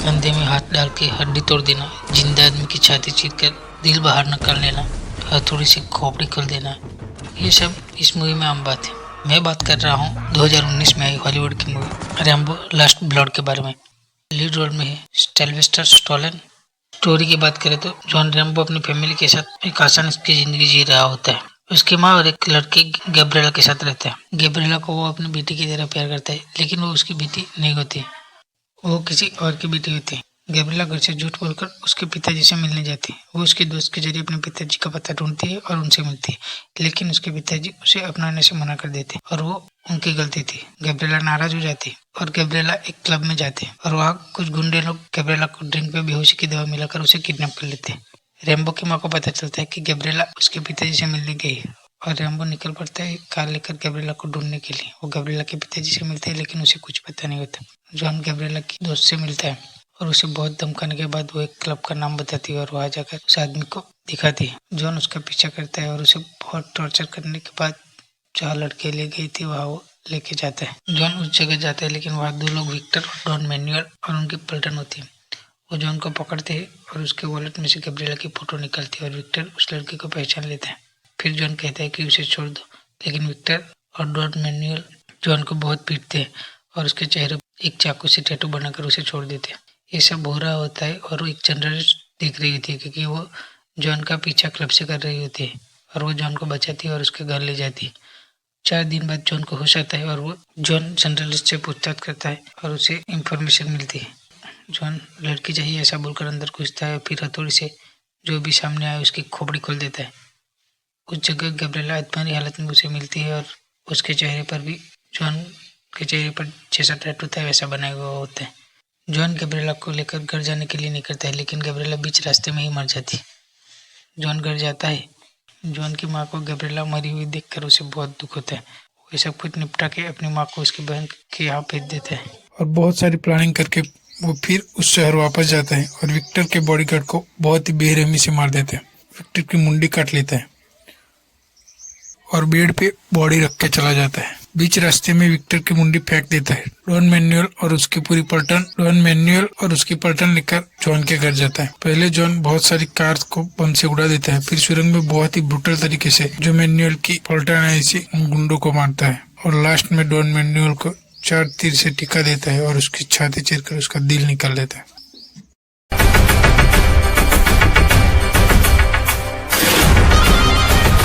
कंधे में हाथ डाल के हड्डी तोड़ देना, जिंदा आदमी की छाती चीर कर दिल बाहर निकाल लेना, हथौड़ी से खोपड़ी खोल देना, ये सब इस मूवी में आम बात है। मैं बात कर रहा हूँ 2019 में आई हॉलीवुड की मूवी रैम्बो लास्ट ब्लड के बारे में। लीड रोल में है सिल्वेस्टर स्टैलोन। स्टोरी की बात करें तो जॉन रैम्बो अपनी फैमिली के साथ एक आसान की जिंदगी जी रहा होता है। उसकी माँ और एक लड़की गैब्रिएला के साथ रहता है। गैब्रिएला को वो अपनी बेटी की तरह प्यार करता है, लेकिन वो उसकी बेटी नहीं होती, वो किसी और की बेटी होती है। गैब्रिएला घर से झूठ बोलकर उसके पिताजी से मिलने जाती है। वो उसके दोस्त के जरिए अपने पिताजी का पता ढूंढती है और उनसे मिलती है, लेकिन उसके पिताजी उसे अपनाने से मना कर देते और वो उनकी गलती थी। गैब्रिएला नाराज हो जाती है और गैब्रिएला एक क्लब में जाते हैं और वहाँ कुछ गुंडे लोग गैब्रिएला को ड्रिंक पे बेहोशी की दवा मिलाकर उसे किडनैप कर लेते हैं। रैम्बो की माँ को पता चलता है कि गैब्रिएला उसके पिताजी से मिलने गई है और रैम्बो निकल पड़ता है कार लेकर गैब्रिएला को ढूंढने के लिए। वो गैब्रिएला के पिताजी से मिलते हैं, लेकिन उसे कुछ पता नहीं होता। जॉन गैब्रिएला की दोस्त से मिलता है और उसे बहुत धमकाने के बाद वो एक क्लब का नाम बताती है और वहां जाकर उस आदमी को दिखाती है। जॉन उसका पीछा करता है और उसे बहुत टॉर्चर करने के बाद जहाँ लड़के ले गई थी वहाँ वो लेके जाता है। जॉन उस जगह जाता है, लेकिन वहाँ दो लोग विक्टर और डॉन मैनुअल और उनकी पलटन होती है। वो जॉन को पकड़ते हैं और उसके वॉलेट में से गैब्रिएला की फोटो निकलती है और विक्टर उस लड़की को पहचान लेता है। फिर जॉन कहता है कि उसे छोड़ दो, लेकिन विक्टर और डॉन मैनुअल जॉन को बहुत पीटते हैं और उसके चेहरे एक चाकू से टैटू बनाकर उसे छोड़ देते हैं। ये सब हो रहा होता है और वो एक जर्नलिस्ट देख रही होती है, क्योंकि वो जॉन का पीछा क्लब से कर रही होती है और वो जॉन को बचाती है और उसके घर ले जाती है। 4 दिन बाद जॉन को होश आता है और वो जॉन जर्नलिस्ट से पूछताछ करता है और उसे इंफॉर्मेशन मिलती है। जॉन लड़की चाहिए ऐसा बोलकर अंदर घुसता है, फिर हथौड़ी से जो भी सामने आए उसकी खोपड़ी खोल देता है। उस जगह गैब्रिएला अधमरी हालत में उसे मिलती है और उसके चेहरे पर भी जॉन के चेहरे पर जैसा टैटू था वैसा बनाया हुआ होता है। जॉन गैब्रिएला को लेकर घर जाने के लिए निकलता है, लेकिन गैब्रिएला बीच रास्ते में ही मर जाती है। जॉन घर जाता है। जॉन की माँ को गैब्रिएला मरी हुई देखकर उसे बहुत दुख होता है। वो सब कुछ निपटा के अपनी माँ को उसकी बहन के यहाँ भेज देता है और बहुत सारी प्लानिंग करके वो फिर उस शहर वापस जाता है और विक्टर के बॉडीगार्ड को बहुत ही बेरहमी से मार देता है। विक्टर की मुंडी काट लेता है और बेड पे बॉडी रख के चला जाता है। बीच रास्ते में विक्टर की मुंडी फेंक देता है। डॉन मैनुअल और उसकी पलटन लेकर जॉन के घर जाता है। पहले जॉन बहुत सारी कार को बम से उड़ा देता है, फिर सुरंग में बहुत ही ब्रूटल तरीके से जो मैनुअल की पलटन है इसी उन गुंडों को मारता है और लास्ट में डॉन मैनुअल को 4 तीर से टिका देता है और उसकी छाती चीरकर उसका दिल निकाल देता है।